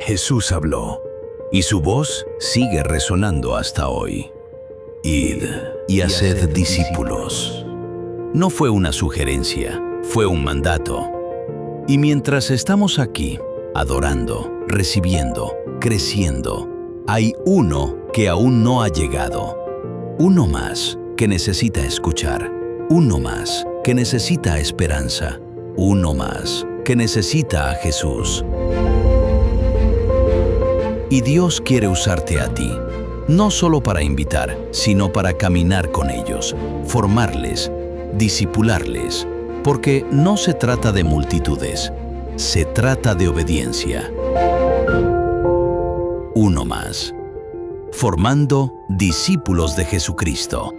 Jesús habló, y su voz sigue resonando hasta hoy. Id y haced discípulos. No fue una sugerencia, fue un mandato. Y mientras estamos aquí, adorando, recibiendo, creciendo, hay uno que aún no ha llegado. Uno más que necesita escuchar. Uno más que necesita esperanza. Uno más que necesita a Jesús. Y Dios quiere usarte a ti, no solo para invitar, sino para caminar con ellos, formarles, discipularles, porque no se trata de multitudes, se trata de obediencia. Uno más, formando discípulos de Jesucristo.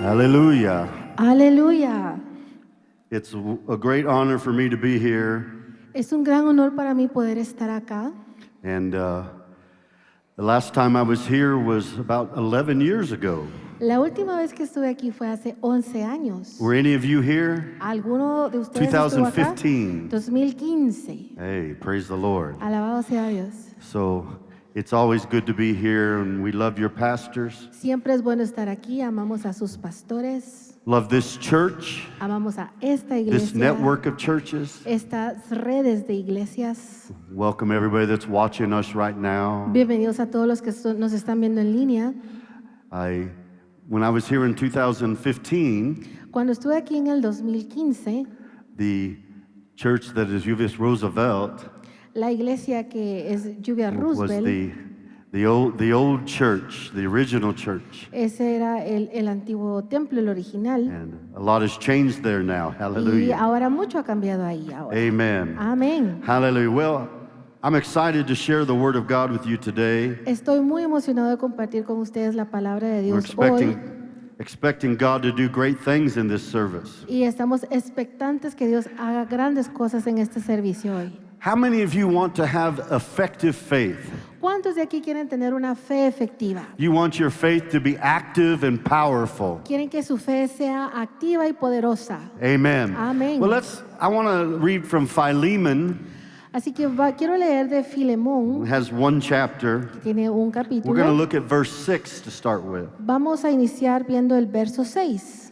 Hallelujah. Aleluya. It's a great honor for me to be here. Es un gran honor para mí poder estar acá. And the last time I was here was about 11 years ago. La última vez que estuve aquí fue hace 11 años. Were any of you here? ¿Alguno de ustedes estuvo acá? 2015. 2015. Hey, praise the Lord. Alabado sea Dios. So it's always good to be here, and we love your pastors. Siempre es bueno estar aquí. Amamos a sus pastores. Love this church, Amamos a esta this iglesia. network of churches. Estas redes de iglesias. Welcome everybody that's watching us right now. Bienvenidos a todos los que nos están viendo en línea. When I was here in 2015, Cuando estuve aquí en el 2015, the church that is UVS Roosevelt la iglesia que es Lluvia was Roosevelt, the old church, the original church. ese era el antiguo templo, el original. And a lot has changed there now. Y Hallelujah. ahora mucho ha cambiado ahí ahora. Amen. Amén. Hallelujah. Well, I'm excited to share the word of God with you today. Estoy muy emocionado de compartir con ustedes la palabra de We're Dios hoy. expecting God to do great things in this service. Y estamos expectantes que Dios haga grandes cosas en este servicio hoy. How many of you want to have effective faith? ¿Cuántos de aquí quieren tener una fe efectiva? You want your faith to be active and powerful. Quieren que su fe sea activa y poderosa. Amen. Amén. Well, I want to read from Philemon. Así que quiero leer de Filemón, It has one chapter. que tiene un We're going to capítulo. look at verse 6 to start with. Vamos a iniciar viendo el verso 6.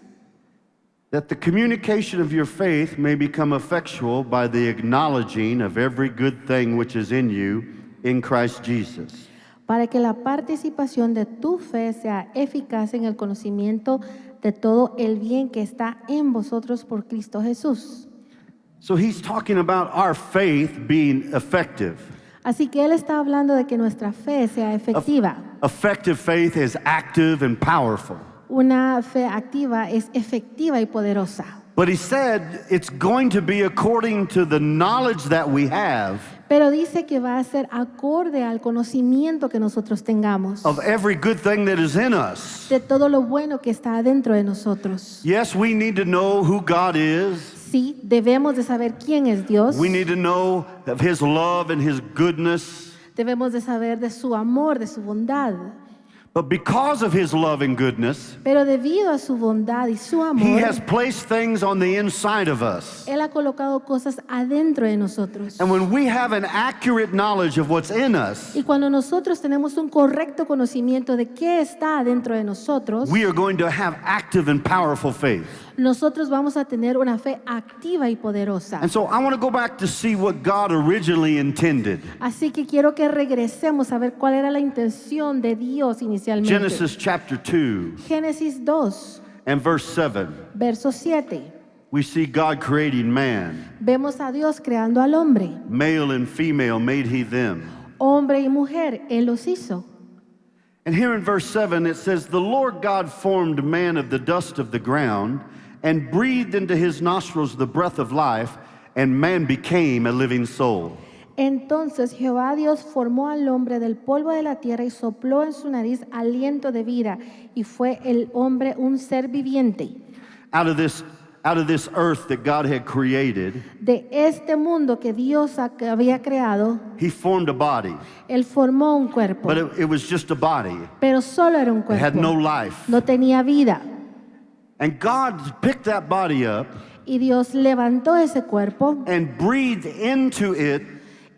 That the communication of your faith may become effectual by the acknowledging of every good thing which is in you in Christ Jesus. Para que la participación de tu fe sea eficaz en el conocimiento de todo el bien que está en vosotros por Cristo Jesús. So he's talking about our faith being effective. Así que él está hablando de que nuestra fe sea efectiva. Effective faith is active and powerful. Una fe activa es efectiva y poderosa. But he said it's going to be according to the knowledge that we have Pero dice que va a ser acorde al conocimiento que nosotros tengamos of every good thing that is in us. de todo lo bueno que está dentro de nosotros. Yes, we need to know who God is. Sí, debemos de saber quién es Dios. We need to know of his love and his goodness. Debemos de saber de su amor, de su bondad. But because of his love and goodness, Pero debido a su bondad y su he amor, has placed things on the inside of us. Él ha colocado cosas adentro de nosotros. And when we have an accurate knowledge of what's in us, Y cuando nosotros tenemos un correcto conocimiento de qué está adentro de nosotros, we are going to have active and powerful faith. nosotros vamos a tener una fe activa y poderosa. And so I want to go back to see what God originally intended. Así que quiero que regresemos a ver cuál era la intención de Dios inicialmente. Genesis chapter 2 Génesis 2, and verse 7. verso 7. We see God creating man. Vemos a Dios creando al hombre. Male and female made he them. Hombre y mujer, Él los hizo. And here in verse 7 it says, the Lord God formed man of the dust of the ground and breathed into his nostrils the breath of life, and man became a living soul. Entonces Jehová Dios formó al hombre del polvo de la tierra y sopló en su nariz aliento de vida, y fue el hombre un ser viviente. Out of this earth that God had created, De este mundo que Dios había creado, he formed a body. Él formó un cuerpo, But it was just a body. pero solo era un It had no cuerpo. life. No tenía vida. And God picked that body up Y Dios levantó ese cuerpo and breathed into it.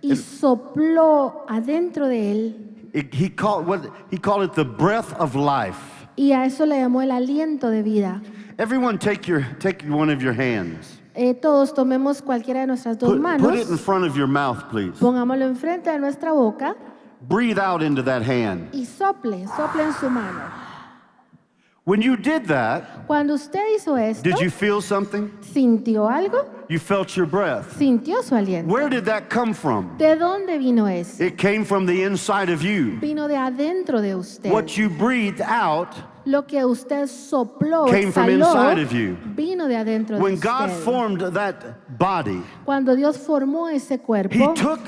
y sopló adentro de él. He called it the breath of life. Y a eso le llamó el aliento de vida. Everyone take one of your hands. Todos tomemos cualquiera de nuestras dos Put manos, it in front of your mouth, please. pongámoslo enfrente de nuestra boca Breathe out into that hand. y sople en su mano. When you did that, Cuando usted hizo esto, did you feel something? ¿sintió algo? You felt your breath. ¿Sintió su aliento? Where did that come from? ¿De dónde vino eso? It came from the inside of you. Vino de adentro de usted. What you breathed out Lo que usted sopló, came from exhaló, inside of you. vino de adentro de When usted. God formed that body, Cuando Dios formó ese He cuerpo, took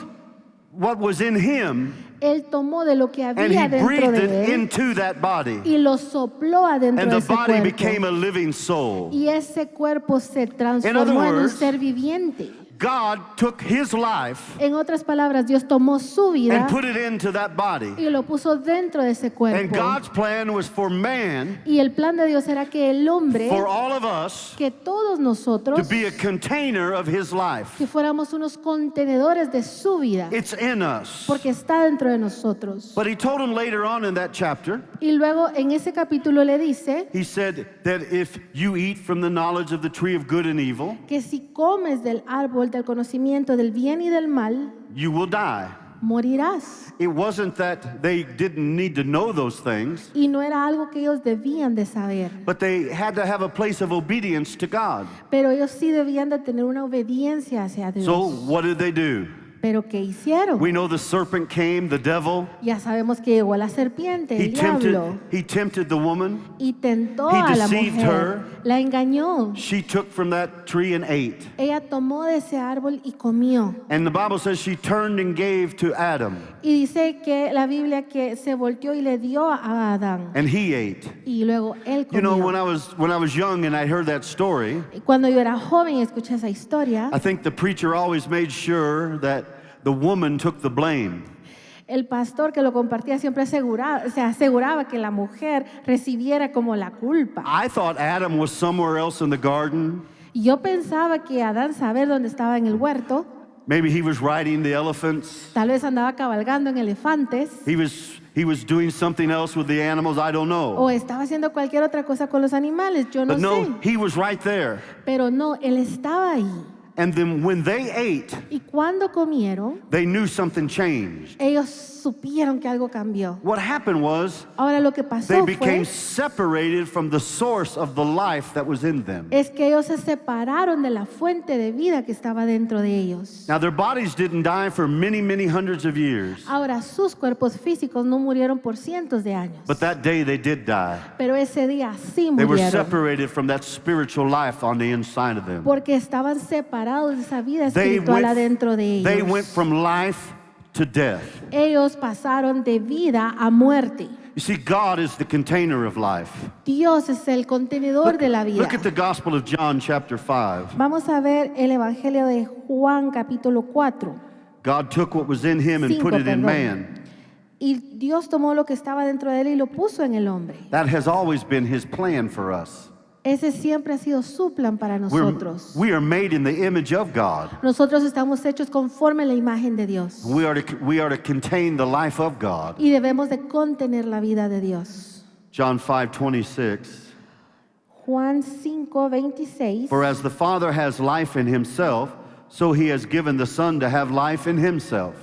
what was in Him Él tomó de lo que and había He dentro breathed de it él into that body. y lo sopló adentro And de the ese body cuerpo. became a living soul. Y ese cuerpo se In other transformó en un words, ser viviente. God took His life En otras palabras, Dios tomó su vida and put it into that body. y lo puso dentro de ese And cuerpo. God's plan was for man, Y el plan de Dios era que el hombre, for all of us, que todos to nosotros, be a container of His life. que fuéramos unos contenedores de su vida, It's in us. porque está dentro de nosotros. But He told him later on in that chapter, Y luego en ese capítulo le dice He said that if you eat from the knowledge of the tree of good and evil, que si comes del árbol del conocimiento del bien y del mal, you will die. morirás. It wasn't that they didn't need to know those things, Y no era algo que ellos debían de saber, but they had to have a place of obedience to God. pero ellos sí debían de tener una obediencia hacia Dios. So what did they do? ¿Pero qué hicieron? We know the serpent came, the devil. Ya sabemos que llegó la serpiente, He el diablo, tempted the woman. y tentó he a la deceived mujer, her. la engañó. She took from that tree and ate. Ella tomó de ese árbol y comió. And the Bible says she turned and gave to Adam, Y dice que la Biblia que se volteó y le dio a Adán. and he ate. Y luego él You know, comió. when I was young and I heard that story, Y cuando yo era joven y escuché esa historia, I think the preacher always made sure that the woman took the blame. el pastor que lo compartía siempre se aseguraba que la mujer recibiera como la culpa. I thought Adam was somewhere else in the garden. Y yo pensaba que Adán saber dónde estaba en el huerto, Maybe he was riding the elephants. tal vez andaba cabalgando en elefantes, He was doing something else with the animals. I don't know. o estaba haciendo cualquier otra cosa con los animales, yo no But no, sé. he was right there. Pero no, él estaba ahí. And then when they ate, Y cuando comieron, they knew something changed. ellos supieron que algo cambió. What happened was Ahora lo que they pasó became fue separated from the source of the life that was in them. es que ellos se separaron de la fuente de vida que estaba dentro de ellos. Now, their bodies didn't die for many, many hundreds of years. Ahora sus cuerpos físicos no murieron por cientos de años, But that day they did die. pero ese día sí They were murieron separated from that spiritual life on the inside of them. porque estaban separados de esa vida They espiritual adentro de they went ellos. from life to death. Ellos pasaron de vida a muerte. You see, God is the container of life. Dios es el contenedor de la vida. Look at the Gospel of John, chapter 5. Vamos a ver el Evangelio de Juan capítulo 4. God took what was in him and put it in man. Y Dios tomó lo que estaba dentro de él y lo puso en el hombre. That has always been his plan for us. Ese siempre ha sido su plan para nosotros. We are made in the image of God. Nosotros estamos hechos conforme a la imagen de Dios. We are to contain the life of God. Y debemos de contener la vida de Dios. John 5:26. Juan 5:26. For as the Father has life in himself, so he has given the Son to have life in himself.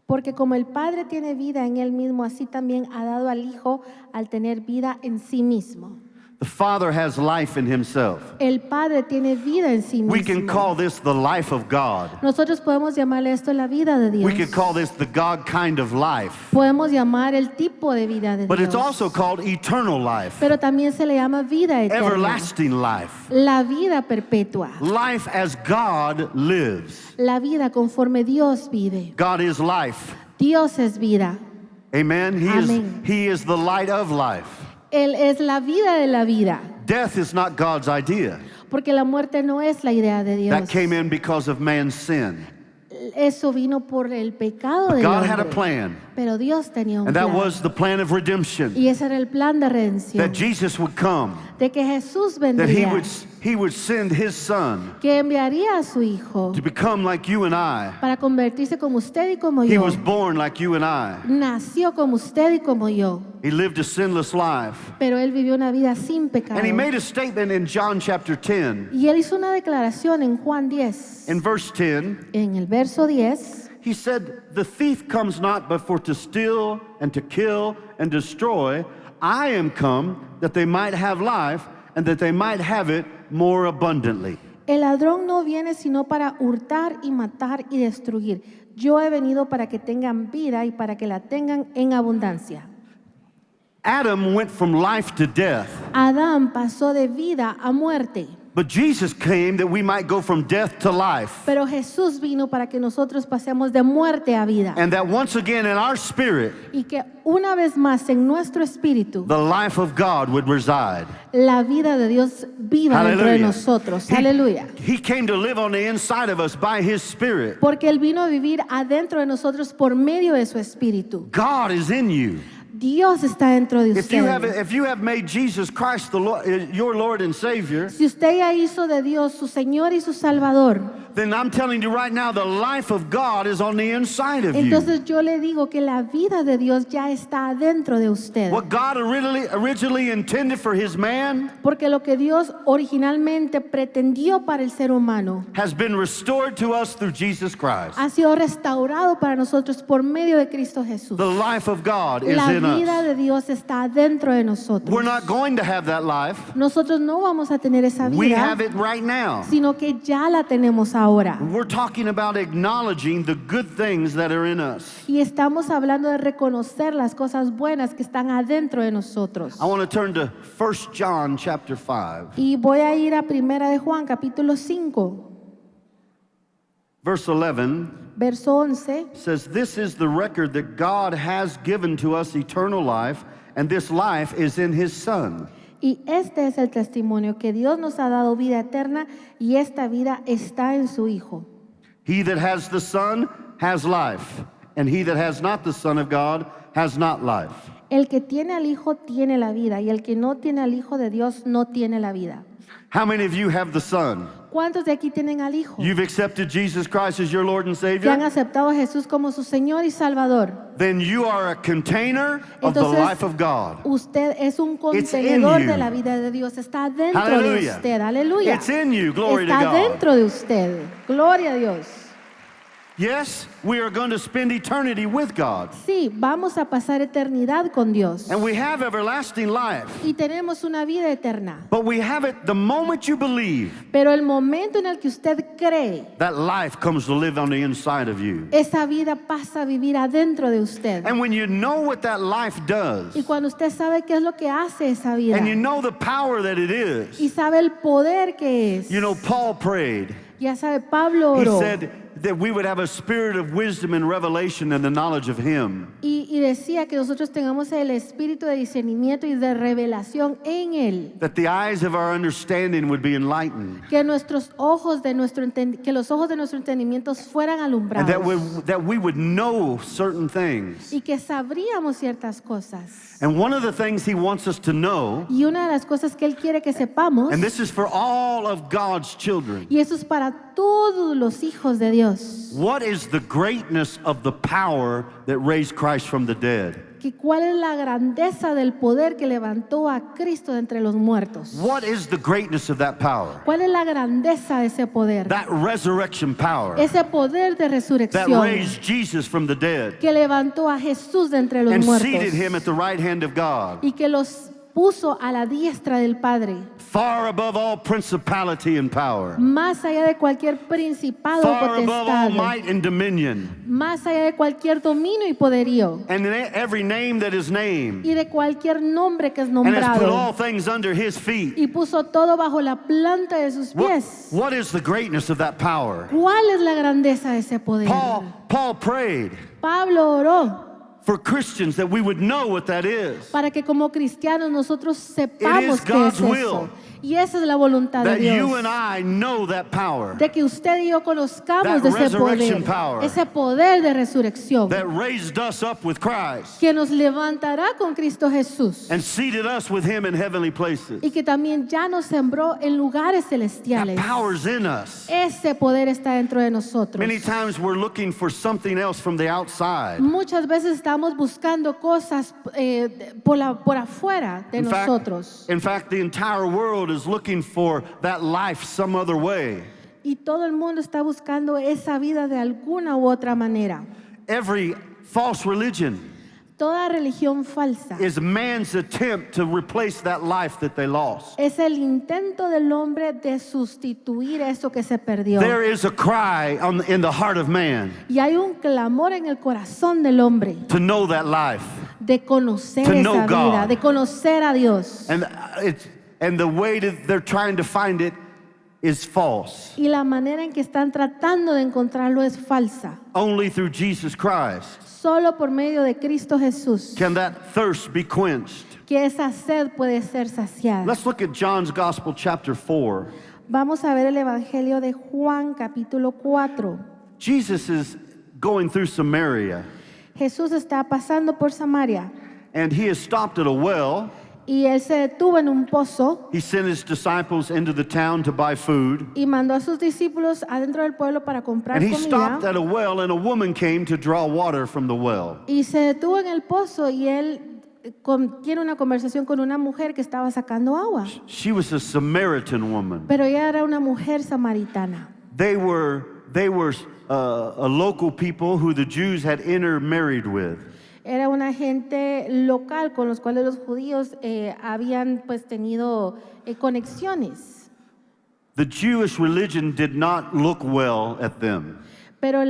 Porque como el Padre tiene vida en él mismo, así también ha dado al Hijo al tener vida en sí mismo. The Father has life in himself. El Padre tiene vida en sí We can mismo. call this the life of God. Nosotros podemos llamarle esto la vida de Dios. We could call this the God kind of life. Podemos llamar el tipo de vida de But Dios. it's also called eternal life, Pero también se le llama vida eterna. everlasting life, La vida perpetua. life as God lives. La vida conforme Dios vive. God is life. Dios es vida. Amen. Amen. He is the light of life. Él es la vida de la vida. Death is not God's idea. Porque la muerte no es la idea de Dios. That came in because of man's sin. Eso vino por el pecado del God had a hombre. plan. Pero Dios tenía un And that plan. was the plan of redemption. Y ese era el plan de That redención. Jesus would come, De que Jesús that vendría. he would send his son Que enviaría a su Hijo to become like you and I. para convertirse como usted y como He yo. was born like you and I. Nació como usted y como yo. He lived a sinless life. Pero Él vivió una vida sin pecado. And he made a statement in John chapter 10. Y Él hizo una declaración en Juan 10. In verse 10, En el verso 10, he said, "The thief comes not but for to steal and to kill and destroy. I am come that they might have life and that they might have it more abundantly." el ladrón no viene sino para hurtar y matar y destruir. Yo he venido para que tengan vida y para que la tengan en abundancia. Adam went from life to death, Adán pasó de vida a muerte, but Jesus came that we might go from death to life. pero Jesús vino para que nosotros pasemos de muerte a vida. And that once again in our spirit, Y que una vez más en nuestro espíritu, the life of God would reside. la vida de Dios viva dentro de Hallelujah. nosotros. He- Aleluya. He came to live on the inside of us by his spirit. Porque Él vino a vivir adentro de nosotros por medio de su espíritu. God is in you. Dios está dentro de If you usted. have made Jesus Christ your Lord and Savior, Si usted ya hizo de Dios su Señor y su Salvador, then I'm telling you right now, the life of God is on the inside of you. entonces yo le digo que la vida de Dios ya está adentro de usted. What God originally intended for his man Porque lo que Dios originalmente pretendió para el ser humano has been restored to us through Jesus Christ. ha sido restaurado para nosotros por medio de Cristo Jesús. The life of God is La in vida us. de Dios está dentro de nosotros. We're not going to have that life. Nosotros no vamos a tener esa We vida, have it right now. sino que ya la tenemos ahora. We're talking about acknowledging the good things that are in us. Y estamos hablando de reconocer las cosas buenas que están adentro de nosotros. I want to turn to 1 John chapter 5, Y voy a ir a Primera de Juan, capítulo 5, verse 11. verso 11. Says, "This is the record that God has given to us eternal life, and this life is in his Son." Y este es el testimonio que Dios nos ha dado vida eterna y esta vida está en su Hijo. He that has the Son has life, and he that has not the Son of God has not life. El que tiene al Hijo tiene la vida y el que no tiene al Hijo de Dios no tiene la vida. How many of you have the Son? ¿Cuántos de aquí tienen al Hijo? You've accepted Jesus Christ as your Lord and Que han Savior? aceptado a Jesús como su Señor y Salvador. Then you are a container of the Entonces, life of God. usted es un It's in contenedor you. de la vida de Dios. Está dentro de Hallelujah. usted. Aleluya. It's in you. Glory to Está God. dentro de usted. Gloria a Dios. Yes, we are going to spend eternity with God. Sí, vamos a pasar eternidad con Dios. And we have everlasting life. Y tenemos una vida eterna. But we have it the moment you believe, Pero el momento en el que usted cree, that life comes to live on the inside of you. esa vida pasa a vivir adentro de usted. And when you know what that life does, Y cuando usted sabe qué es lo que hace esa vida and you know the power that it is, y sabe el poder que es, you know, Paul prayed. ya sabe, Pablo He oró said that we would have a spirit of wisdom and revelation and the knowledge of Him. y decía que nosotros tengamos el espíritu de discernimiento y de revelación en él. That the eyes of our understanding would be enlightened. Que nuestros ojos de que los ojos de nuestro entendimiento fueran And alumbrados that we would know certain things. y que sabríamos ciertas cosas. And one of the things He wants us to know, Y una de las cosas que él quiere que sepamos, and this is for all of God's children, y eso es para todos los hijos de Dios, what is the greatness of the power that raised Christ from the dead? que cuál es la grandeza del poder que levantó a Cristo de entre los muertos. What is the greatness of that power? ¿Cuál es la grandeza de ese poder? That resurrection power Ese poder de that resurrección raised Jesus from the dead que levantó a Jesús de entre los and muertos seated Him at the right hand of God, y que los puso a la diestra del Padre, far above all principality and power, más allá de cualquier principado o far above all potestad, might and dominion, más allá de cualquier dominio y poderío and in every name that is named, y de cualquier nombre que es and has put all nombrado, things under His feet. y puso todo bajo la planta de sus pies. What is the greatness of that power? ¿Cuál es la grandeza de ese poder? Paul prayed Pablo oró for Christians that we would know what that is. para que como cristianos nosotros sepamos qué God's es eso. will. Y esa es la voluntad de That you Dios. and I know that power De que usted y yo conozcamos That de ese resurrection poder. power. Ese poder de resurrección. that raised us up with Christ Que nos levantará con Cristo Jesús. and seated us with him in heavenly places. Y que también ya nos sembró en lugares That celestiales. power's in us. Ese poder está dentro de nosotros. Many times we're looking for something else from the outside. Muchas veces estamos buscando cosas por afuera de nosotros. In fact, the entire world is looking for that life some other way. Y todo el mundo está buscando esa vida de alguna u otra manera. Every false religion Toda religión falsa is man's attempt to replace that life that they lost. es el intento del hombre de sustituir eso que se perdió. There is a cry in the heart of man Y hay un clamor en el corazón del hombre to know that life. de conocer To esa know vida, God. de conocer a Dios. And the way that they're trying to find it is false. Y la manera en que están tratando de encontrarlo es falsa. Only through Jesus Christ Solo por medio de Cristo Jesús can that thirst be quenched. que esa sed puede ser saciada. Let's look at John's Gospel, chapter 4. Vamos a ver el Evangelio de Juan, capítulo 4. Jesus is going through Samaria, Jesús está pasando por Samaria and he has stopped at a well. y él se detuvo en un pozo He sent his disciples into the town to buy food. y mandó a sus discípulos adentro del pueblo para comprar And he stopped comida. at a well, and a woman came to draw water from the well. Y se detuvo en el pozo y él tiene una conversación con una mujer que estaba sacando agua. She was a Samaritan woman. Pero ella era una mujer samaritana. They were a local people who the Jews had intermarried with. Era una gente local con los cuales los judíos habían pues tenido conexiones. The Jewish religion did not look well at them. Pero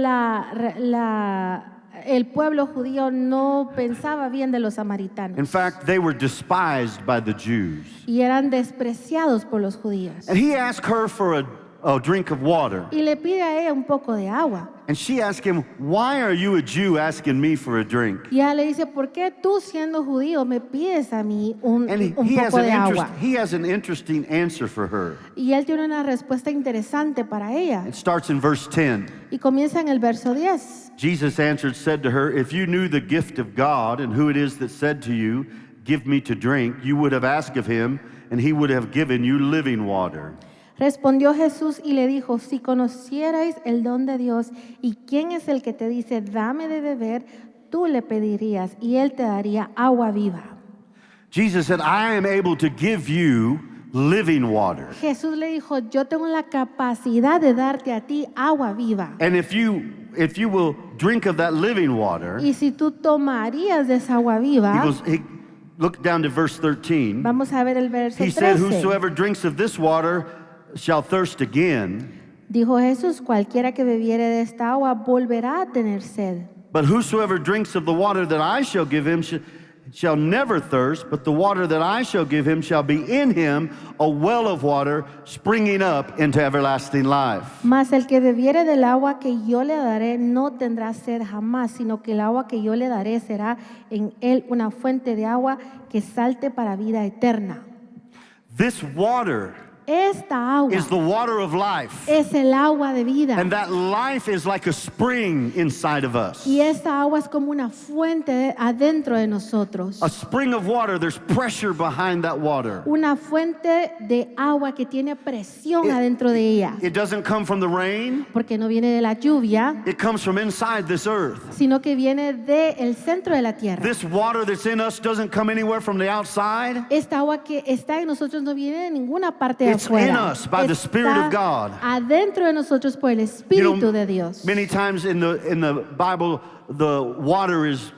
el pueblo judío no pensaba bien de los samaritanos. In fact, they were despised by the Jews. Y eran despreciados por los judíos. And he asked her for a drink of water. Y le pide a ella un poco de agua. And she asked him, "Why are you a Jew asking me for a drink?" Y ella le dice, ¿por qué tú siendo judío me pides a mí un And poco de agua? he has an interesting answer for her. Y él tiene una respuesta interesante para ella. It starts in verse 10. Y comienza en el verso 10. Jesus answered, said to her, "If you knew the gift of God and who it is that said to you, 'Give me to drink,' you would have asked of him, and he would have given you living water." Respondió Jesús y le dijo, si conocierais el don de Dios y quién es el que te dice, dame de beber, tú le pedirías y él te daría agua viva. Jesus said, "I am able to give you living water. Jesús le dijo, yo tengo la capacidad de darte a ti agua viva. And if you will drink of that living water," Y si tú tomarías de esa agua viva, look down to verse 13. vamos a ver el verso He said, 13. "Whosoever drinks of this water shall thirst again, Dijo Jesús, cualquiera que bebiere de esta agua volverá a tener sed. but whosoever drinks of the water that I shall give him shall never thirst, but the water that I shall give him shall be in him a well of water springing up into everlasting life." Mas el que bebiere del agua que yo le daré no tendrá sed jamás, sino que el agua que yo le daré será en él una fuente de agua que salte para vida eterna. This water Esta agua is the water of life. es el agua de vida. And that life is like a spring inside of us. Y esta agua es como una fuente adentro de nosotros. A spring of water, there's pressure behind that water. Una fuente de agua que tiene presión adentro de ella. It doesn't come from the rain, Porque no viene de la lluvia, it comes from inside this earth. sino que viene del centro de la tierra. This water that's in us doesn't come anywhere from the outside. Esta agua que está en nosotros no viene de ninguna parte de It's afuera. in us by the Spirit of God. Adentro de nosotros por el Espíritu de Dios. Many times in the Bible, the water is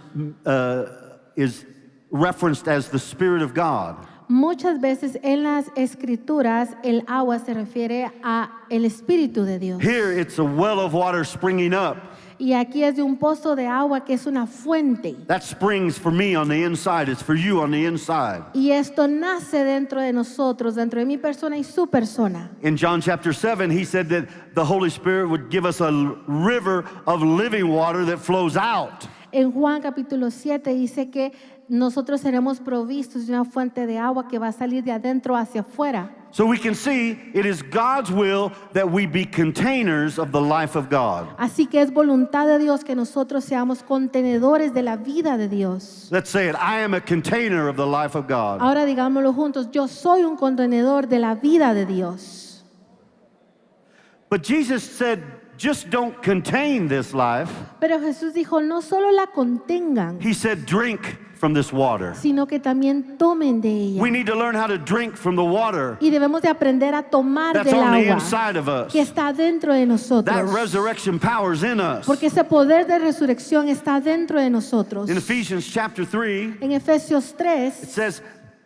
referenced as the Spirit of God. Muchas veces en las Escrituras el agua se refiere a el Espíritu de Dios. Here, it's a well of water springing up. Y aquí es de un pozo de agua que es una fuente. That springs for me on the inside. It's for you on the inside. Y esto nace dentro de nosotros, dentro de mi persona y su persona. In John chapter 7, he said that the Holy Spirit would give us a river of living water that flows out. En Juan capítulo 7 dice que nosotros seremos provistos de una fuente de agua que va a salir de adentro hacia afuera. So we can see it is God's will that we be containers of the life of God. Así que es voluntad de Dios que nosotros seamos contenedores de la vida de Dios. Let's say it. I am a container of the life of God. Ahora digámoslo juntos, yo soy un contenedor de la vida de Dios. But Jesus said, just don't contain this life. Pero Jesús dijo, no solo la contengan, He said, drink from this water. sino que también tomen de ella. We need to learn how to drink from the water Y debemos de aprender a tomar that's del on the agua inside of us. que está dentro de That nosotros. resurrection power is in us. Porque ese poder de resurrección está dentro de nosotros. In Ephesians chapter 3, En Efesios it 3 says,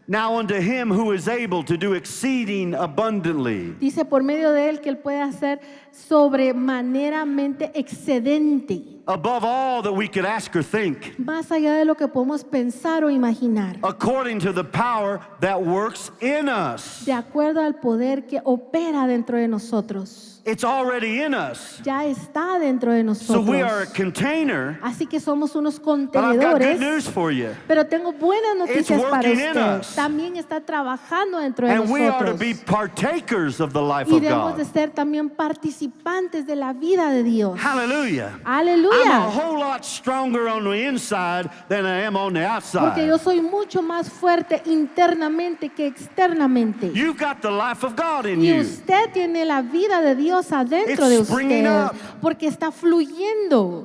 now unto him who is able to do exceeding abundantly. dice por medio de él que él puede hacer sobremaneramente excedente, Above all that we could ask or think, más allá de lo que podemos pensar o imaginar, according to the power that works in us. de acuerdo al poder que opera dentro de nosotros. It's already in us. Ya está dentro de So we are a nosotros. container. Así que somos unos But I've got good contenedores. news for you. Pero tengo buenas noticias para working in usted. us. También está trabajando dentro de And we are to nosotros. be partakers of the life Y of debemos de God. ser también participantes de la vida de Dios. Hallelujah. I'm a Aleluya. whole lot stronger on the inside than I am on the Porque yo outside. soy mucho más fuerte internamente que externamente. You've got the life of God in Y you. usted tiene la vida de Dios adentro It's de springing usted. up. Porque está fluyendo.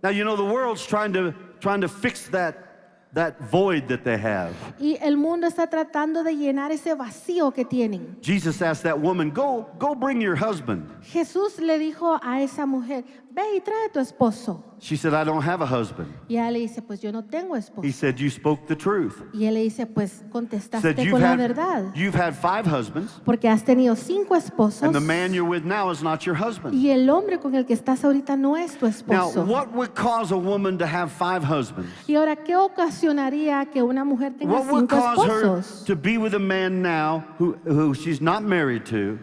Now you know the world's trying to fix that void that they have. Y el mundo está tratando de llenar ese vacío que tienen. Jesus asked that woman, go bring your husband. Jesús le dijo a esa mujer, ve y trae a tu esposo. She said, I don't have a husband. Y ella le dice, pues yo no tengo He esposo. said, you spoke the truth. Y él le dice, pues Said contestaste con la verdad. you've had 5 husbands, Porque has tenido 5 esposos. and the man you're with now is not your husband. Y el hombre con el que estás ahorita no es tu Now, esposo. what would cause a woman to have 5 husbands? Y ahora, ¿qué ocasionaría que una mujer tenga What would 5 cause her esposos? to be with a man now who she's not married to?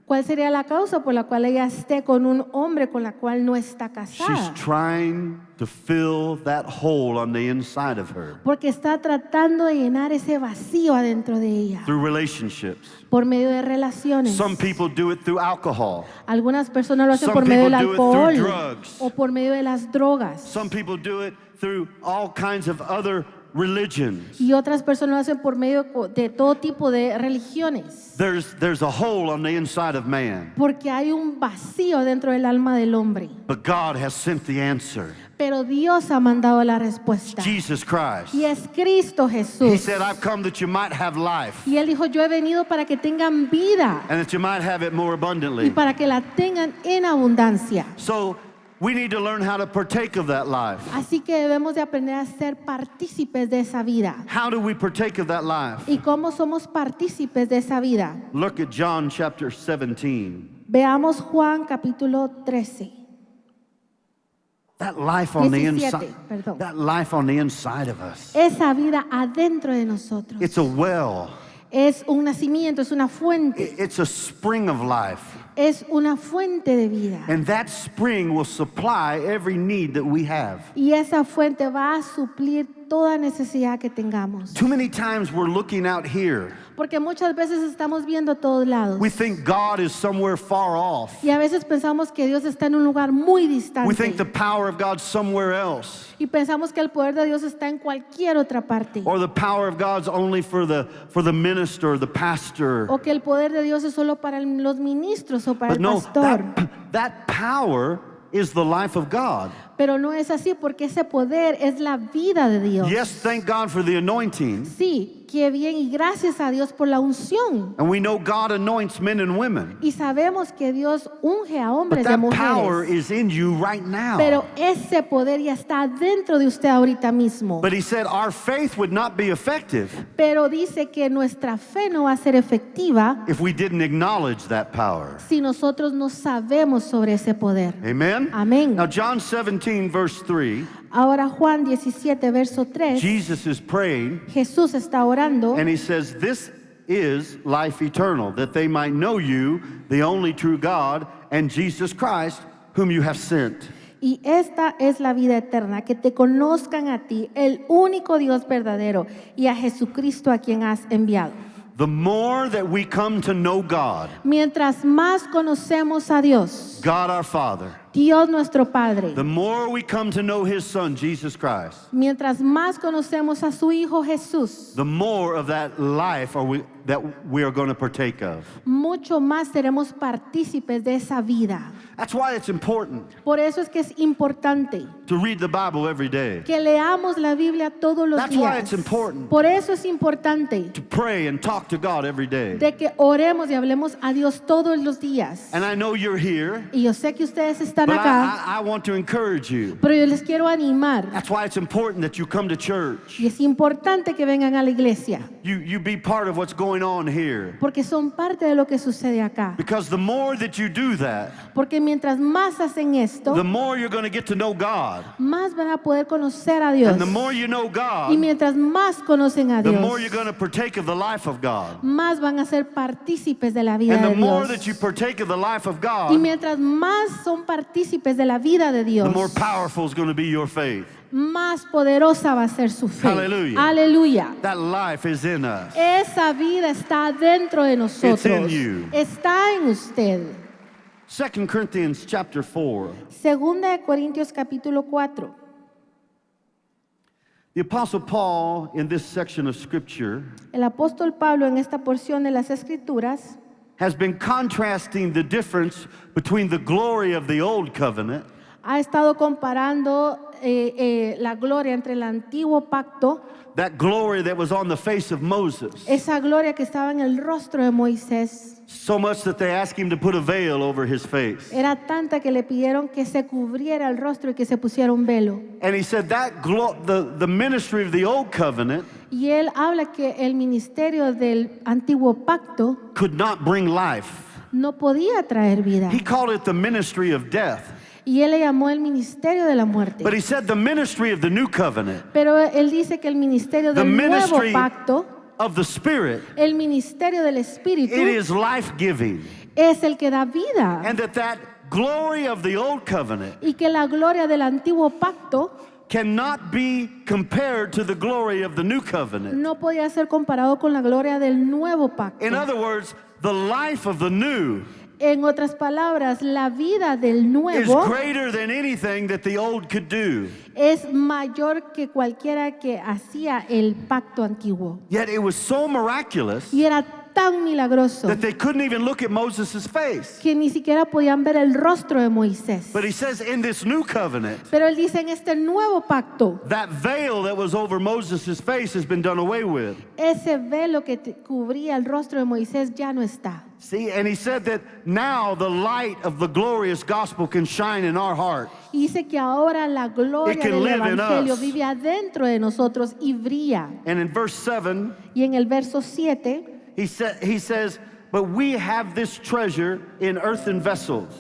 ¿Cuál sería la causa por la cual ella esté con un hombre con la cual no está She's casada? trying to fill that hole on the inside of her Porque está tratando de llenar ese vacío adentro de ella through relationships. por medio de relaciones. Some people do it through alcohol. Algunas personas lo hacen Some por medio del people do it through alcohol drugs. o por medio de las drogas. Some people do it through all kinds of other religions. Y otras personas lo hacen por medio de todo tipo de religiones. There's a hole on the inside of man, Porque hay un vacío dentro del alma del hombre. but God has sent the answer. Pero Dios ha mandado la respuesta. Jesus Christ. Y es Cristo He Jesús. said, I've come that you might have life Y Él dijo, yo he venido para que tengan vida and that you might have it more y abundantly. para que la tengan en abundancia. So we need to learn how to partake of that life. Así que debemos de aprender a ser partícipes de esa vida. How do we partake of that life? ¿Y cómo somos partícipes de esa vida? Look at John chapter 17. Veamos Juan capítulo 13. That life on the 17, inside. perdón. That life on the inside of us. Esa vida adentro de nosotros. It's a well. Es un nacimiento, es una fuente. It's a spring of life. Es una fuente de vida. And that spring will supply every need that we have. Y esa fuente va a suplir toda necesidad que tengamos. Too many times we're looking out here. Porque muchas veces estamos viendo a todos lados. We think God is somewhere far off. Y a veces pensamos que Dios está en un lugar muy We think the distante. power of God's somewhere else. Y pensamos que el poder de Dios está en cualquier otra parte. Or the power of God's only for the minister, the pastor. O que el poder de Dios es solo para los ministros o para But el no, pastor. that power is the life of God. Pero no es así porque ese poder es la vida de Dios. Yes, thank God for the anointing. Sí, qué bien y gracias a Dios por la unción. And we know God anoints men and women. Y sabemos que Dios unge a But hombres y a that power mujeres. is in you right now. Pero ese poder ya está dentro de usted ahorita mismo. But he said our faith would not be effective Pero dice que nuestra fe no va a ser efectiva if we didn't acknowledge that power. si nosotros no sabemos sobre ese poder. Amen? Amén. Now, John 17, verse 3, Ahora Juan 17, verso 3, Jesus is praying, Jesús está orando and he says, this is life eternal, that they might know you, the only true God, and Jesus Christ, whom you have sent. Y esta es la vida eterna, que te conozcan a ti, el único Dios verdadero, y a Jesucristo a quien has enviado. The more that we come to know God, Mientras más conocemos a Dios, God our Father, Dios nuestro Padre, the more we come to know His Son, Jesus Christ, mientras más conocemos a su Hijo Jesús, the more of that life that we are going to partake of. mucho más seremos partícipes de esa vida. That's why it's important Por eso es que es importante to read the Bible every day, que leamos la Biblia todos los That's why días. it's important. Por eso es importante to pray and talk to God every day. de que oremos y hablemos a Dios todos los días. And I know you're here, Y yo sé que ustedes están but acá, I want to encourage you. pero yo les quiero animar. That's why it's important that you come to church. Y es importante que vengan a la iglesia, You be part of what's going on here. porque son parte de lo que sucede acá. Because the more that you do that, Porque mientras más hacen esto, the more you're going to get to know God. más van a poder conocer a Dios. And the more you know Y God, mientras más conocen a the Dios, more you're going to partake of the life of God. más van a ser partícipes de la vida And the de more Dios. that you partake of the life of Y God, mientras más son partícipes de la vida de the Dios, more powerful is going to be your faith. más poderosa va a ser su fe. Hallelujah. Aleluya. That life is in us. Esa vida está dentro de nosotros. in you. Está en usted. 2 Corinthians chapter 4. Segunda de Corintios capítulo 4. The Apostle Paul, in this section of Scripture, El apóstol Pablo en esta porción de las Escrituras has been contrasting the difference between the glory of the Old Covenant ha estado comparando la gloria entre el antiguo pacto, that glory that was on the face of Moses, esa gloria que estaba en el rostro de Moisés. so much that they asked him to put a veil over his face. Era tanta que le pidieron que se cubriera el rostro y que se pusiera un velo. And he said that the ministry of the Old Covenant Y él habla que el ministerio del antiguo pacto could not bring life. no podía traer vida. He called it the ministry of death. Y él le llamó el ministerio de la muerte. But he said the ministry of the New Covenant, Pero él dice que el ministerio the del nuevo ministry pacto, of the Spirit, el ministerio del Espíritu, it is life-giving. es el que da vida. And that glory of the Old Covenant Y que la gloria del antiguo pacto cannot be compared to the glory of the New Covenant. no podía ser comparado con la gloria del nuevo pacto. In other words, the life of the new En otras palabras, la vida del is nuevo greater than anything that the old could do. es mayor que cualquiera que hacía el pacto antiguo. Yet it was so miraculous Y era tan milagroso that they couldn't even look at Moses' face. que ni siquiera podían ver el rostro de Moisés. But he says in this new covenant, Pero él dice en este nuevo pacto, that veil that was over Moses' face has been done away with. ese velo que cubría el rostro de Moisés ya no está. See, and he said that now the light of the glorious gospel can shine in our heart. Y dice que ahora la gloria It can del live in evangelio us. vive adentro de nosotros y brilla. And in verse 7, Y en el verso 7 he says, but we have this treasure in earthen vessels,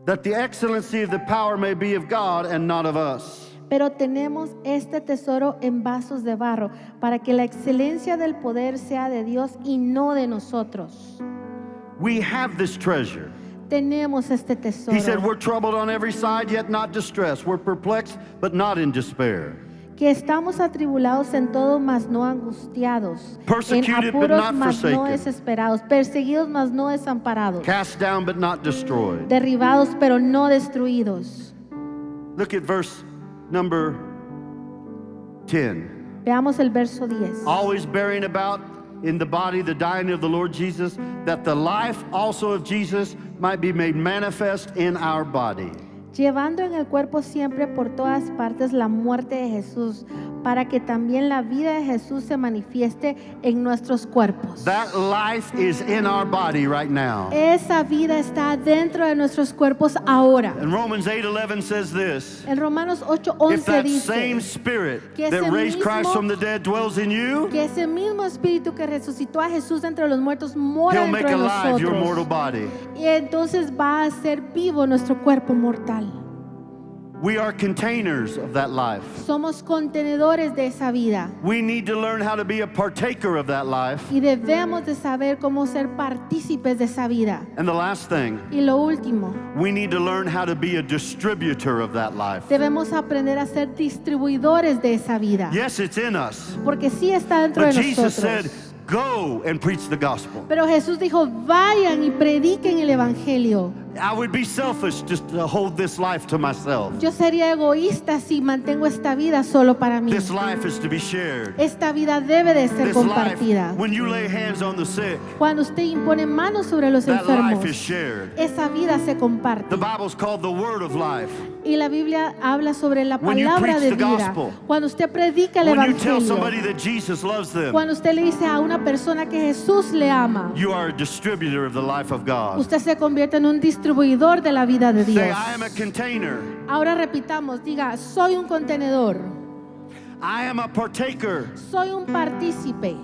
that the excellency of the power may be of God and not of us. pero tenemos este tesoro en vasos de barro para que la excelencia del poder sea de Dios y no de nosotros. We have this treasure. Tenemos este tesoro. He said, we're troubled on every side, yet not distressed. We're perplexed, but not in despair. Que estamos atribulados en todo, mas no angustiados, en Persecuted, but apuros, not mas no forsaken. desesperados, perseguidos, mas no desamparados, Cast down, but not destroyed. derribados, pero no destruidos. Look at verse number 10. Veamos el verso 10. Always bearing about in the body the dying of the Lord Jesus, that the life also of Jesus might be made manifest in our body. Llevando en el cuerpo siempre por todas partes la muerte de Jesús, para que también la vida de Jesús se manifieste en nuestros cuerpos. That life is in our body right now. Esa vida está dentro de nuestros cuerpos ahora. And Romans 8:11 says this. En Romanos If 8:11 that dice same spirit que that ese raised Christ mismo- from the dead dwells in you, que ese mismo espíritu que resucitó a Jesús entre los muertos mora he'll make dentro de alive your mortal nosotros. body. Y entonces va a ser vivo nuestro cuerpo mortal. We are containers of that life. Somos contenedores de esa vida. We need to learn how to be a partaker of that life. Y debemos de saber cómo ser partícipes de esa vida. And the last thing, Y lo último, we need to learn how to be a distributor of that life. debemos aprender a ser distribuidores de esa vida. Yes, it's in us. Porque sí está dentro But de Jesus said, nosotros. go and preach the gospel. Pero Jesús dijo, vayan y prediquen el evangelio. I would be selfish just to hold this life to myself. Yo sería egoísta si mantengo esta vida solo para mí. This life is to be shared. Esta vida debe de ser This life, compartida. when you lay hands on the sick, Cuando usted impone manos sobre los that life is enfermos, shared. esa vida se comparte. The Bible's called the word of life. Y la Biblia habla sobre la When you palabra preach de the vida. gospel, Cuando usted predica el When you tell evangelio, somebody that Jesus loves them, cuando usted le dice a una persona que Jesús le ama, you are a distributor of the life of God. usted se convierte en un distribuidor de la vida de Say, Dios. I am a container. Ahora repitamos, diga, soy un contenedor, I am a partaker. soy un partícipe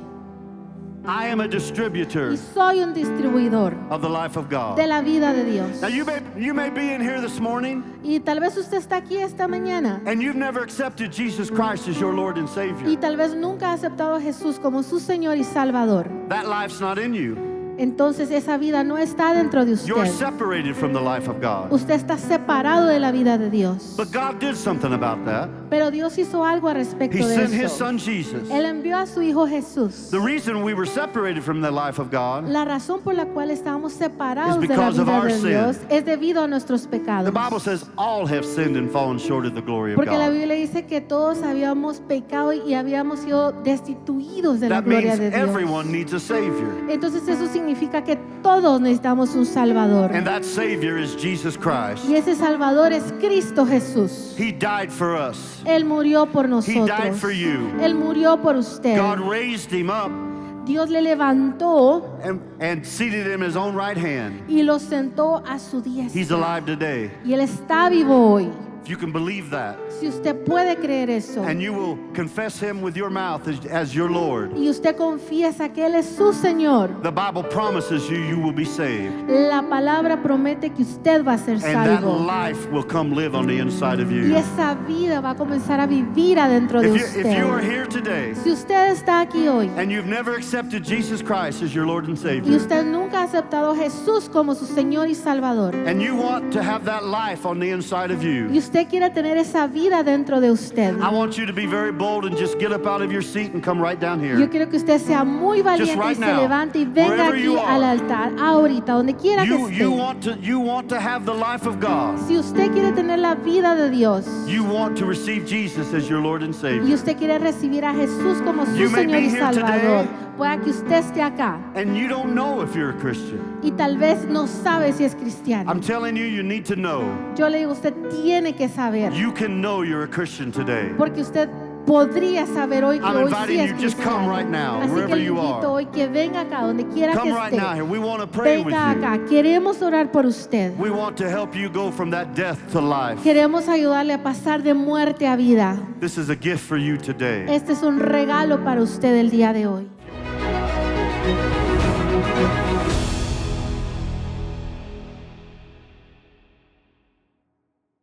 I am a distributor y soy un distribuidor of the life of God. de la vida de Dios. Now you may be in here this morning Y tal vez usted está aquí esta mañana and you've never accepted Jesus Christ as your Lord and y Savior. tal vez nunca ha aceptado a Jesús como su Señor y Salvador. That life's not in you. Entonces esa vida no está dentro de You're usted. separated from the life of God. Usted está separado de la vida de Dios. But God did something about that. Pero Dios hizo algo al He respecto de sent His eso. Son Jesus. Él envió a su Hijo Jesús. The reason we were separated from the life of God, La razón por la cual estábamos separados It's de la because of vida our de sin. Dios es debido a nuestros pecados. the Bible says all have sinned and fallen short of the glory of Porque la God. Biblia dice que todos habíamos pecado y habíamos sido destituidos de la That means gloria de Dios. everyone needs a Savior. Entonces eso significa que todos necesitamos un Salvador. And that Savior is Jesus Christ. Y ese Salvador es Cristo Jesús. He died for us. Él murió por He nosotros. died for you. Él murió por usted. God raised Him up Dios le levantó and seated Him in His own right hand. y lo sentó a su He's diestra. alive today. Y Él está vivo hoy. If you can believe that, Si usted puede creer eso and you will confess Him with your mouth as your Lord, y usted confiesa que Él es su Señor, the Bible promises you will be saved. la palabra promete que usted va a ser And that salvo. life will come live on the inside of Y you. esa vida va a comenzar a vivir adentro de If you are usted. here today Si usted está aquí hoy and you've never accepted Jesus Christ as your Lord and y Savior, usted nunca ha aceptado a Jesús como su Señor y Salvador, and you want to have that life on the inside of y you, usted quiere tener esa vida dentro de usted, I want you to be very bold and just get up out of your seat and come right down yo here. quiero que usted sea muy valiente right y se now, levante y venga wherever aquí you are. al altar, ahorita, donde quiera que You esté. want to have the life of God. Si usted quiere tener la vida de Dios You want to receive Jesus as your Lord and y Savior. usted quiere recibir a Jesús como su You may Señor be y here Salvador, today. pueda que usted esté acá And you don't know if you're a Christian. y tal vez no sabe si es cristiano. I'm telling you, you need to know. Yo le digo, usted tiene que saber, You can know you're a Christian today. porque usted podría saber hoy que I'm hoy sí inviting es you, just come cristiano. right now, Así que wherever le you invito are. hoy que venga acá, donde quiera que Come right now esté. here. We want to pray with Venga you. acá, queremos orar por usted. We want to help you go from that death to life. Queremos ayudarle a pasar de muerte a vida. This is a gift for you today. Este es un regalo para usted el día de hoy.